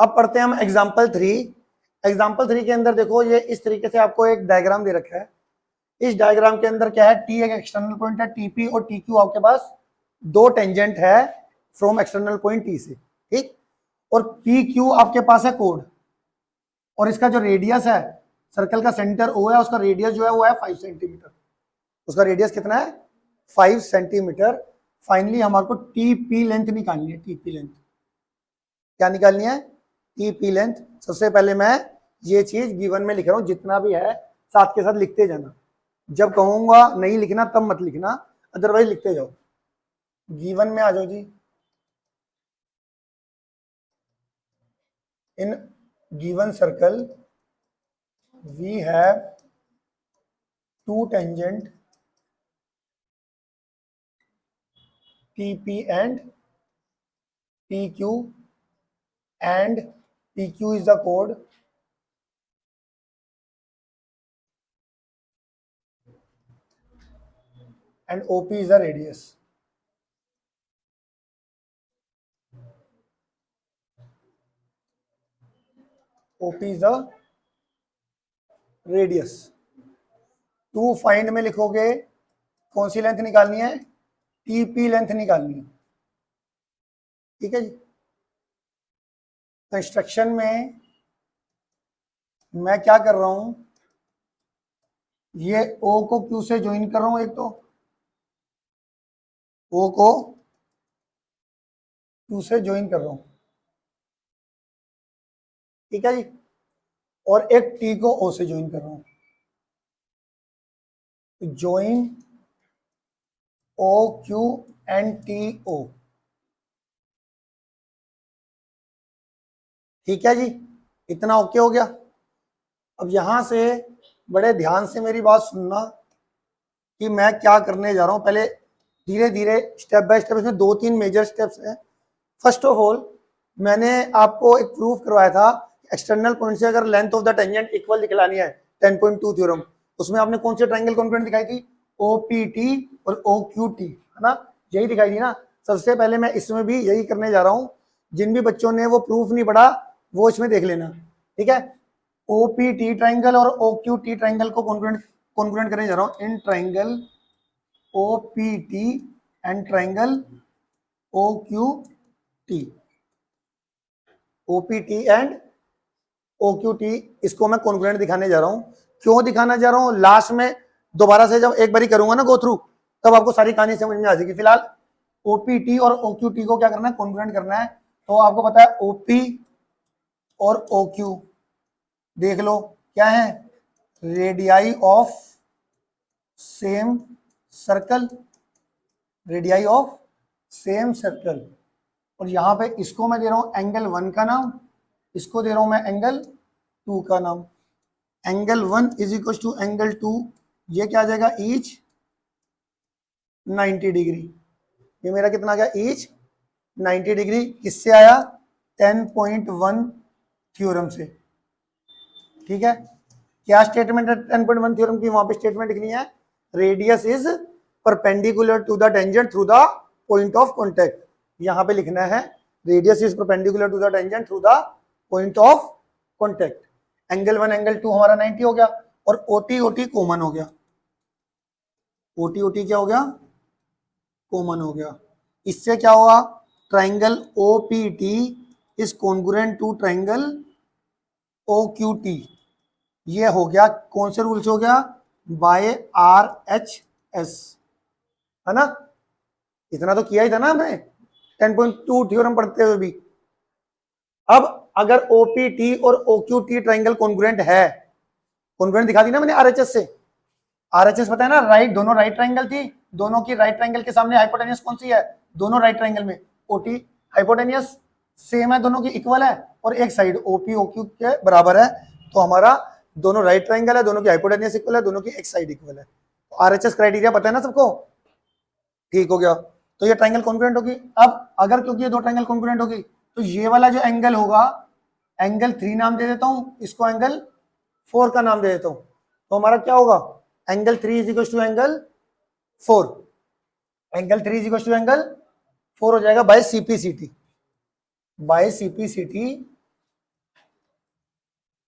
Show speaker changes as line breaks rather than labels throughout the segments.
अब पढ़ते हैं हम एग्जाम्पल 3। एग्जाम्पल 3 के अंदर देखो, ये इस तरीके से आपको एक डायग्राम दे रखा है। इस डायग्राम के अंदर क्या है, टी एक एक्सटर्नल पॉइंट है, टीपी और टी क्यू आपके पास दो टेंजेंट है फ्रॉम एक्सटर्नल पॉइंट टी से, ठीक। और पी क्यू आपके पास है कोड, और इसका जो रेडियस है, सर्कल का सेंटर ओ है, उसका रेडियस जो है वो है 5 सेंटीमीटर। उसका रेडियस कितना है, 5 सेंटीमीटर। फाइनली हमारे को टीपी लेंथ निकालनी है। टीपी लेंथ क्या निकालनी है, टीपी लेंथ। सबसे पहले मैं ये चीज गिवन में लिख रहा हूं, जितना भी है साथ के साथ लिखते जाना। जब कहूंगा नहीं लिखना तब मत लिखना, अदरवाइज लिखते जाओ। गिवन में आ जाओ जी। In given circle we have two tangent TP and PQ, and PQ is the chord and OP is the radius. OP is the radius. To find में लिखोगे कौन सी लेंथ निकालनी है, टीपी लेंथ निकालनी है, ठीक है जी। कंस्ट्रक्शन में मैं क्या कर रहा हूं, ये O को Q से ज्वाइन कर रहा हूं, एक तो O को Q से ज्वाइन कर रहा हूं, ठीक है जी। और एक T को O से ज्वाइन कर रहा हूं। ज्वाइन OQ एंड TO, ठीक है जी। इतना ओके हो गया। अब यहां से बड़े ध्यान से मेरी बात सुनना कि मैं क्या करने जा रहा हूं। पहले धीरे धीरे स्टेप बाय स्टेप, इसमें 2-3 मेजर स्टेप्स हैं। फर्स्ट ऑफ ऑल मैंने आपको एक प्रूफ करवाया था, एक्सटर्नल पॉइंट से अगर length of the tangent equal दिखलानी है, 10.2 थ्योरम। उसमें आपने कौन से ट्रायंगल कॉन्ग्रुएंट दिखाई थी, OPT और OQT, है ना, यही दिखाई थी ना। सबसे पहले मैं इसमें भी यही करने जा रहा हूं। जिन भी बच्चों ने वो प्रूफ नहीं पढ़ा वो इसमें देख लेना, ठीक है। OPT ट्रायंगल और OQT ट्रायंगल को कॉन्ग्रुएंट करने जा रहा हूं। In triangle OPT and triangle OQT, OPT and OQT, इसको मैं कॉन्ग्रुएंट दिखाने जा रहा हूं। क्यों दिखाना जा रहा हूं, लास्ट में दोबारा से जब एक बारी करूंगा ना गो थ्रू, तब आपको सारी कहानी समझ में आ जाएगी। फिलहाल OPT और OQT को क्या करना है, कॉन्ग्रुएंट करना है। तो आपको पता है OP और OQ देख लो क्या है, radii of same circle, radii of same circle. और यहां पे इसको मैं दे रहा हूं एंगल 1 का नाम, इसको दे रहा हूं मैं एंगल 2 का नाम। Angle 1 is equal to angle 2, ये क्या आ जाएगा, ईच 90 डिग्री। ये मेरा कितना आ गया, ईच 90 डिग्री। किससे आया, 10.1 थ्योरम से, ठीक है। क्या स्टेटमेंट है 10.1 थ्योरम की, वहां पे स्टेटमेंट लिखनी है, radius is perpendicular to the tangent through the point of contact. यहां पे लिखना है, radius is perpendicular to the tangent through the point of contact. Angle 1 angle 2 हमारा 90 हो गया, और OT कॉमन हो गया। OT क्या हो गया, कॉमन हो गया। इससे क्या हुआ, triangle OPT is congruent to triangle OQT। ये हो गया, कौन से रूल से हो गया, बाय RHS, है ना। इतना तो किया ही था ना हमने 10.2 थ्योरम पढ़ते हुए भी। अब अगर OPT और OQT ट्राइंगल कॉन्ग्रुएंट है, कॉन्ग्रुएंट दिखा दी ना मैंने RHS से। RHS पता है ना, राइट, दोनों राइट ट्राइंगल थी, दोनों की राइट ट्राइंगल के सामने हाइपोटेनियस कौन सी है, दोनों राइट ट्राइंगल में OT हाइपोटेनियस सेम है, दोनों की इक्वल है, और एक साइड OP OQ के बराबर है। तो हमारा दोनों राइट ट्राइंगल है, दोनों की हाइपोटेनियस इक्वल है, दोनों की एक साइड इक्वल है। तो RHS क्राइटेरिया पता है ना सबको, ठीक हो गया। तो ये ट्राइंगल कॉन्ग्रुएंट होगी। अब अगर क्योंकि ये दो ट्राइंगल कॉन्ग्रुएंट होगी, तो ये वाला जो एंगल होगा, एंगल 3 नाम दे देता हूं, इसको एंगल 4 का नाम दे देता हूं। तो हमारा क्या होगा, angle 3 is equal to angle 4, angle 3 is equal to angle 4 हो जाएगा by CPCT। By CPCT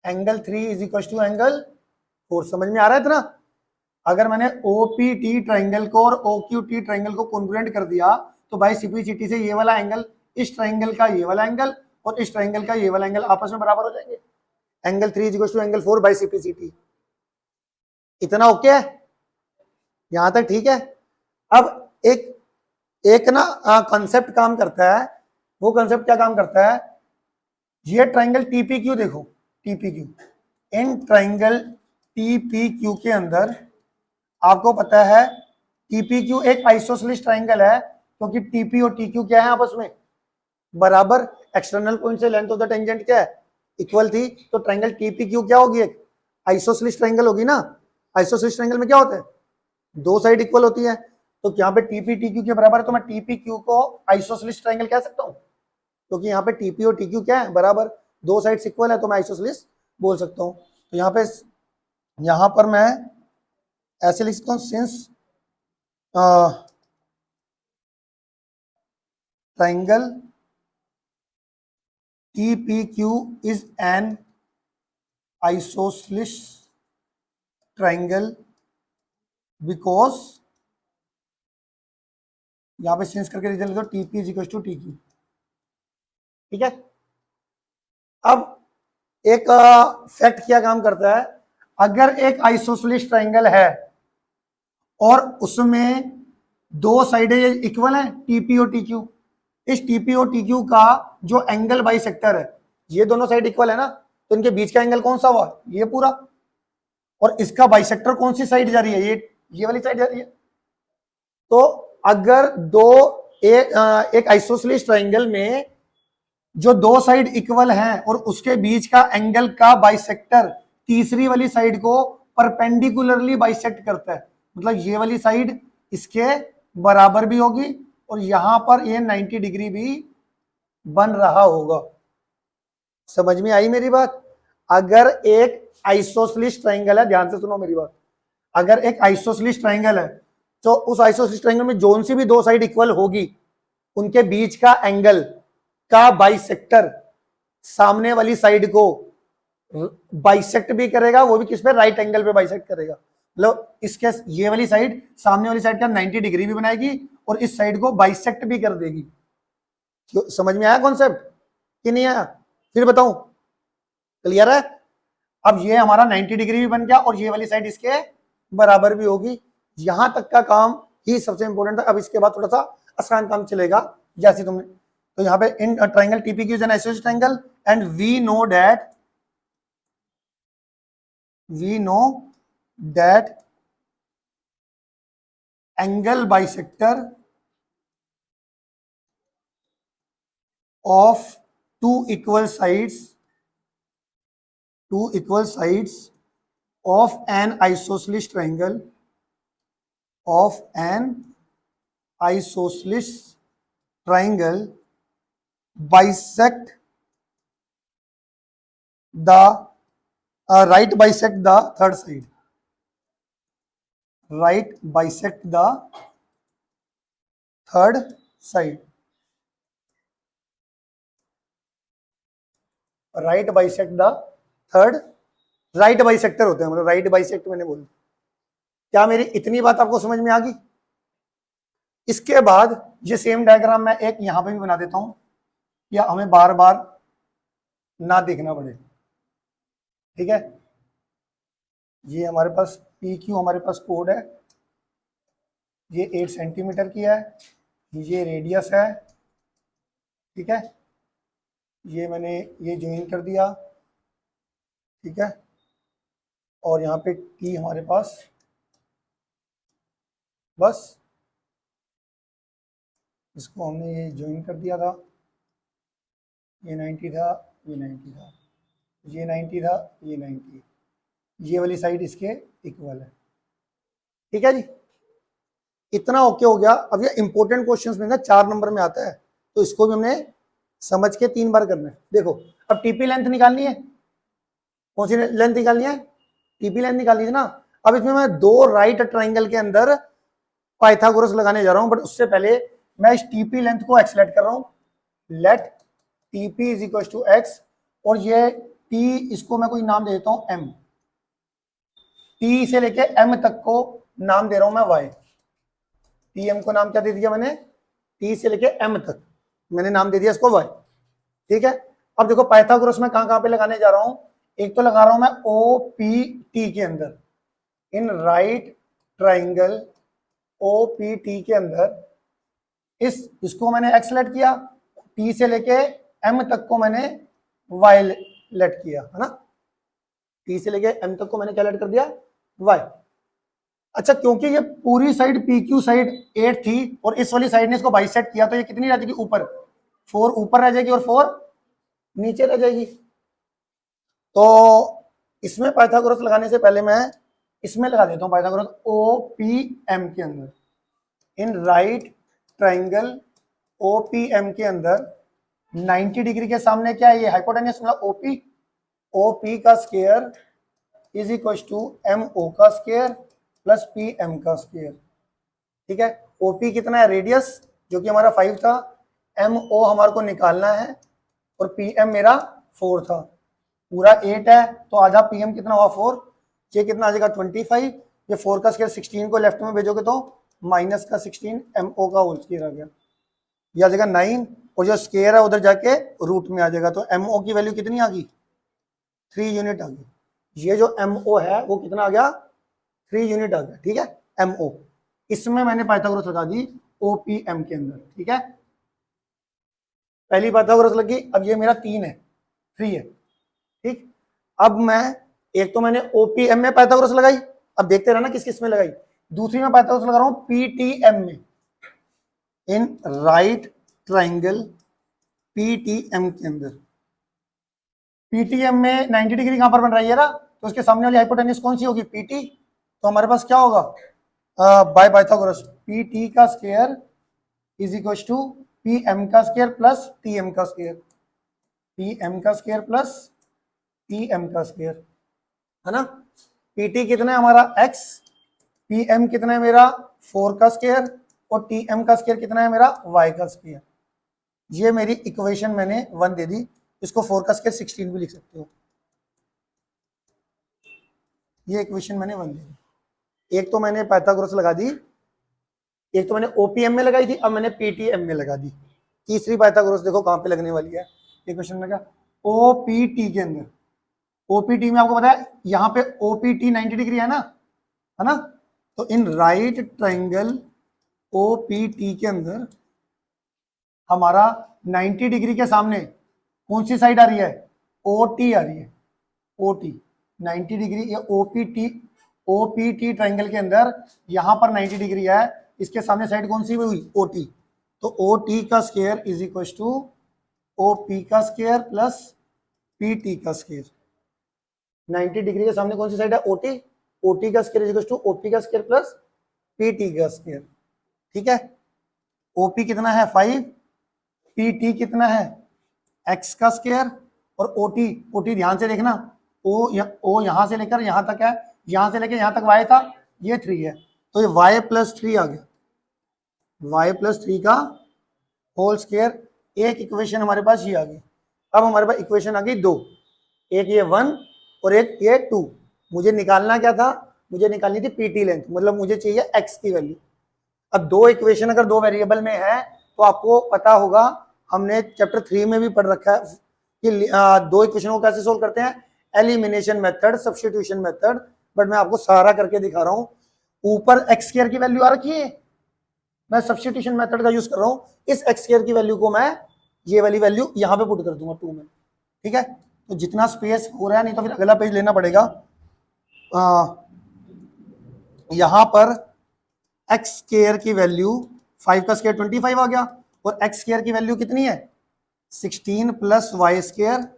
angle 3 is equal to angle 4। समझ में आ रहा है इतना? अगर मैंने OPT ट्राइंगल को और OQT ट्राइंगल को कॉन्ग्रुएंट कर दिया तो भाई सिप्लिसिटी से ये वाला एंगल, इस ट्राइंगल का ये वाला एंगल और इस ट्राइंगल का ये वाला एंगल आपस में बराबर हो जाएंगे। Angle 3 is equal to angle 4 by simplicity. इतना ओके है? यहां तक ठीक है? अब एक ना कॉन्सेप्ट काम करता है। वो कॉन्सेप्ट क्या काम करता है? ये ट्राइंगल TPQ देखो, TPQ, इन ट्राइंगल TPQ के अंदर आपको पता है TPQ एक आइसोसेलेस ट्राइंगल है क्योंकि TP और TQ क्या है आपस में बराबर। एक्सटर्नल पॉइंट से लेंथ ऑफ द टेंजेंट क्या है इक्वल थी, तो ट्राइंगल TPQ क्या होगी? एक आइसोसेलेस ट्राइंगल होगी ना। आइसोसेलेस ट्राइंगल में क्या होता है? दो साइड इक्वल होती है। तो यहाँ पे TP TQ के बराबर है तो मैं TPQ को आइसोसेलेस ट्राइंगल कह सकता हूँ क्योंकि यहाँ पे TP और TQ क्या है बराबर, दो साइड्स इक्वल है तो मैं आइसोसेलेस बोल सकता हूँ। तो यहाँ पर मैं ऐसे लिख सकता हूँ, since triangle TPQ is an isosceles triangle because यहां पे सिंस करके रिजल्ट दो TP is equal to TQ। ठीक है? अब एक फैक्ट क्या काम करता है? अगर एक आइसोसेलेस ट्राइंगल है और उसमें दो साइडें इक्वल हैं TP और TQ, इस TP और TQ का जो एंगल बाइसेक्टर है, ये दोनों साइड इक्वल है ना, तो इनके बीच का एंगल कौन सा हुआ? ये पूरा। और इसका बाइसेक्टर कौन सी साइड जा रही है? ये वाली साइड जा रही है। तो अगर एक आइसोसेलेस ट्राइंगल में जो दो साइड इक्वल हैं और उसके बीच का एंगल का बाइसेक्टर तीसरी वाली साइड को परपेंडिकुलरली बाइसेक्ट करता है, मतलब ये वाली साइड इसके बराबर भी होगी और यहां पर ये 90 डिग्री भी बन रहा होगा। समझ में आई मेरी बात? अगर एक आइसोसेलेस ट्राइंगल है, ध्यान से सुनो मेरी बात, अगर एक आइसोसेलेस ट्राइंगल है तो उस आइसोसेलेस ट्राइंगल में जोन सी भी दो साइड इक्वल होगी, उनके बीच का एंगल का बाइसेक्टर सामने वाली साइड को बाइसेक्ट भी करेगा, वो भी किस पे? राइट एंगल पे बाइसेक्ट करेगा। मतलब इसके ये वाली साइड सामने वाली साइड का 90 डिग्री भी बनाएगी और इस साइड को बाइसेक्ट भी कर देगी। समझ में आया कॉन्सेप्ट कि नहीं आया? फिर बताऊं, क्लियर है? अब ये हमारा 90 डिग्री भी बन गया और ये वाली साइड इसके बराबर भी होगी। यहां तक का काम ही सबसे इंपॉर्टेंट था। अब इसके बाद थोड़ा सा आसान काम चलेगा, जैसे तुमने तो यहाँ पे in triangle TPQ is an isosceles triangle and we know that angle bisector of two equal sides of an isosceles triangle bisect the right bisect the third side. Right bisect the third side. Right bisect the third, right bisector होते हैं, मतलब right bisect मैंने बोला। क्या मेरी इतनी बात आपको समझ में आ गई? इसके बाद ये सेम डायग्राम मैं एक यहां पे भी बना देता हूं या हमें बार बार ना देखना पड़े। ठीक है? ये हमारे पास PQ हमारे पास कोड है, ये 8 सेंटीमीटर की है, ये रेडियस है। ठीक है? ये मैंने ये ज्वाइन कर दिया। ठीक है? और यहाँ पे T हमारे पास, बस इसको हमने ये ज्वाइन कर दिया था। ये 90 था, ये 90 था, ये 90 था, ये 90, ये वाली साइड इसके इक्वल है। ठीक है जी? इतना ओके हो गया। अब ये इंपॉर्टेंट क्वेश्चंस में ना 4 नंबर में आता है, तो इसको भी हमने समझ के 3 बार करना है। देखो, अब TP लेंथ निकालनी है। कौन सी लेंथ निकालनी है? TP लेंथ निकालनी है ना। अब इसमें मैं दो राइट ट्राइंगल के अंदर पाइथागोरस लगाने जा रहा हूं, बट उससे पहले मैं इस TP लेंथ को एक्सलेट कर रहा हूं। Let TP is equal to x, और ये टी, इसको मैं कोई नाम दे देता हूं एम, टी से लेके एम तक को नाम दे रहा हूं मैं वाई। टी एम को नाम क्या दे दिया मैंने, टी से लेके एम तक मैंने नाम दे दिया इसको वाई। ठीक है, अब देखो पाइथागोरस में कहां पे लगाने जा रहा हूं, एक तो लगा रहा हूं मैं ओ पी टी के अंदर, in right triangle O P T के अंदर, इसको मैंने एक्स लेट किया, टी से लेके एम तक को मैंने वाई लेट किया, है ना, टी से लेके एम तक को मैंने क्या लेट कर दिया, वाई। अच्छा, क्योंकि ये पूरी साइड पी क्यू साइड 8 थी और इस वाली साइड ने इसको बाइसेक्ट किया, तो ये कितनी रह जाएगी ऊपर, 4 ऊपर रह जाएगी और 4 नीचे रह जाएगी। तो इसमें पाइथागोरस लगाने से पहले मैं इसमें लगा देता हूं पाइथागोरस ओ पी एम के अंदर, in right triangle O P M के अंदर 90 डिग्री के सामने क्या है, ये हाइपोटेन्यूस मतलब ओपी, ओपी का square is equal to M O का स्क्वायर प्लस पी एम का स्क्वायर। ठीक है, ओपी कितना है, रेडियस जो कि हमारा 5 था, एम ओ हमारे को निकालना है और पी एम मेरा 4 था, पूरा 8 है तो आधा पी एम कितना हुआ 4, ये कितना आ जाएगा 25, ये 4 का स्क्वायर 16 को लेफ्ट में भेजोगे तो माइनस का 16 एम ओ का होल स्क्वायर आ गया, ये आ जाएगा 9, और जो स्क्वायर है उधर जाके रूट में आ जाएगा, तो एम ओ की वैल्यू कितनी आ गई, 3 यूनिट आ गई। ये जो एम ओ है वो कितना आ गया, 3 यूनिट आ गया। ठीक है, एम ओ, इसमें मैंने पाइथागोरस लगा दी ओ पी एम के अंदर। ठीक है, पहली पाइथागोरस लगी, अब ये मेरा 3 है, 3 है। ठीक, अब मैं एक तो मैंने ओपीएम में पाइथागोरस लगाई, अब देखते रहना किस किस में लगाई, दूसरी में पाइथागोरस लगा रहा हूं पीटीएम में, इन राइट ट्राइंगल पीटीएम के अंदर। पीटीएम में 90 डिग्री कहां पर बन रही है ना, तो उसके सामने वाली हाइपोटेन्यूस कौन सी होगी, पीटी, तो हमारे पास क्या होगा बाय पाइथागोरस पीटी का square is equal to P M का स्क्वायर प्लस टी एम का स्क्वायर, पी एम का स्क्वायर प्लस टी एम का स्क्वायर, है ना। पीटी कितना है हमारा x, पी एम कितना है मेरा 4 का स्क्वायर, और टी एम का स्क्वायर कितना है मेरा y का स्क्वायर। ये मेरी इक्वेशन मैंने 1 दे दी, इसको 4 का स्क्वायर 16 भी लिख सकते हो, ये इक्वेशन मैंने 1 दे दी। एक तो मैंने पाइथागोरस लगा दी, एक तो मैंने ओपीएम में लगाई थी, अब मैंने पीटीएम में लगा दी। तीसरी पाइथागोरस देखो कहां पे लगने वाली है, इक्वेशन में क्या, ओपीटी के अंदर। ओपीटी में आपको पता है यहाँ पे ओपीटी 90 डिग्री है ना, तो इन राइट ट्राइंगल ओपीटी के अंदर हमारा 90 डिग्री के सामने कौन सी साइड आ रही है, ओटी आ रही है, ओटी 90 डिग्री, ये ओपीटी ट्राइंगल के अंदर यहाँ पर 90 डिग्री है, इसके सामने साइड कौन सी हुई, ओटी, तो ओटी का square is equal to O P का स्क्वायर प्लस पीटी का स्क्वायर। 90 डिग्री के सामने कौन सी साइड है, ओटी, ओटी का square is equal to O P का स्क्वायर प्लस पीटी का स्क्वायर। ठीक है, ओपी कितना है 5, पीटी कितना है x का स्क्वायर, और ओटी, ओटी ध्यान से देखना, ओ यहां से लेकर यहां तक है, यहां से लेकर यहां तक y था, ये 3 है, तो ये y प्लस 3 आ गया, y प्लस 3 का होल स्क्वायर। एक इक्वेशन हमारे पास ये आ गई। अब हमारे पास इक्वेशन आ गई 2, एक ये 1 और एक ये 2। मुझे निकालना क्या था, मुझे निकालनी थी पीटी लेंथ, मतलब मुझे चाहिए x की वैल्यू। अब दो इक्वेशन अगर दो वेरिएबल में है तो आपको पता होगा, हमने चैप्टर 3 में भी पढ़ रखा है कि दो इक्वेशन को कैसे सोल्व करते हैं, elimination method, substitution method, but मैं आपको सारा करके दिखा रहा हूं। ऊपर एक्स स्क्वायर की वैल्यू आ रखी है, मैं सब्स्टिट्यूशन मेथड का यूज कर रहा हूं, इस एक्स स्क्वायर की वैल्यू को मैं ये वाली वैल्यू यहां पे पुट कर दूंगा 2 में। ठीक है, तो जितना स्पेस हो रहा है, नहीं तो फिर अगला पेज लेना पड़ेगा। यहां पर एक्स स्क्वायर की वैल्यू 5 का स्क्वायर 25 आ गया, और एक्स स्क्वायर की वैल्यू कितनी है 16 प्लस वाई स्क्वायर,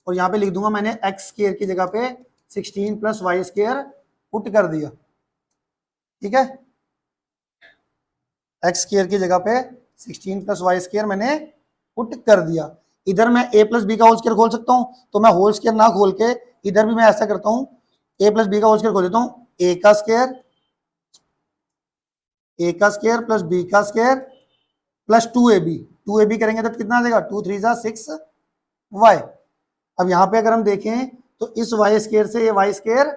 और यहां पे लिख दूंगा मैंने एक्स स्क्वायर की जगह पे 16 प्लस वाई स्क्वायर पुट कर दिया। ठीक है, एक्स स्क्वायर की जगह पे 16 प्लस वाई स्क्वायर मैंने पुट कर दिया। इधर मैं a प्लस बी का होल स्क्वायर खोल सकता हूं, तो मैं होल स्क्वायर ना खोल के इधर भी मैं ऐसा करता हूं, a प्लस बी का होल स्क्वायर खोल देता हूं, a का स्क्वायर प्लस बी का स्क्वायर प्लस 2ab, 2ab करेंगे तो कितना आ जाएगा 2 3 6 y, अब यहाँ पे अगर हम देखें तो इस वाई स्केयर से ये वाई स्केयर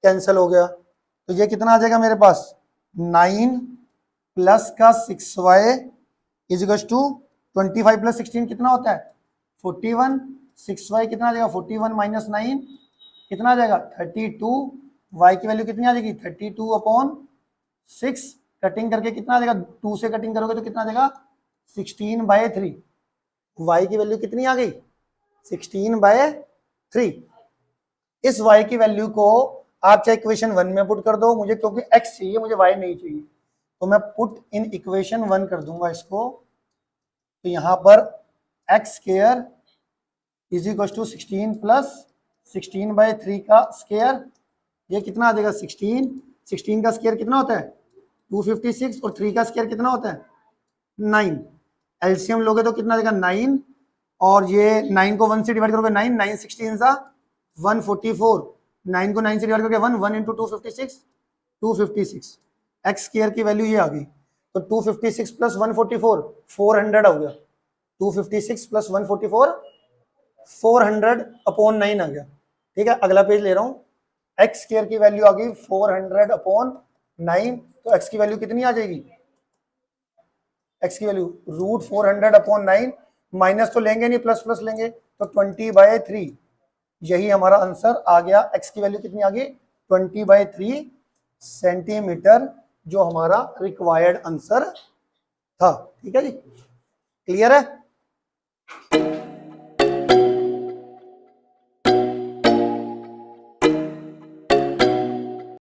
कैंसिल हो गया, तो ये कितना आ जाएगा मेरे पास 9 प्लस का 6y is equal to 25 plus 16 कितना होता है 41, 6y कितना आ जाएगा 41 माइनस 9 कितना आ जाएगा 32, y की वैल्यू कितनी आ जाएगी 32 अपॉन 6, कटिंग करके कितना आ जाएगा 2 से कटिंग करोगे तो कितना आ जाएगा 16/3, y की वैल्यू कितनी आ गई 16/3। इस y की वैल्यू को आप चाहे इक्वेशन 1 में पुट कर दो, मुझे क्योंकि x चाहिए मुझे y नहीं चाहिए, तो मैं पुट इन इक्वेशन 1 कर दूंगा इसको। तो यहां पर x square is equal to 16 plus 16/3 का स्केयर, ये कितना आ जाएगा 16 का स्केयर कितना होता है 256 और 3 का स्केयर कितना होता है 9, एलसीएम लोगे तो कितना आ जाएगा 9, और ये 9 को 1 से डिवाइड करोगे 9, 9 16 सा 144, 9 को 9 से डिवाइड करोगे 1 इंटू 256, एक्स स्केयर की वैल्यू ये आ गई। तो 256 प्लस 144 400 हो गया, 256 प्लस 144 400 अपॉन 9 आ गया। ठीक है, अगला पेज ले रहा हूं, एक्स स्केयर की वैल्यू आ गई 400 अपॉन 9, तो एक्स की वैल्यू कितनी आ जाएगी, एक्स की वैल्यू रूट 400 अपॉन 9, माइनस तो लेंगे नहीं प्लस प्लस लेंगे, तो 20/3, यही हमारा आंसर आ गया। एक्स की वैल्यू कितनी आ गई 20/3 सेंटीमीटर, जो हमारा रिक्वायर्ड आंसर था। ठीक है जी, क्लियर है।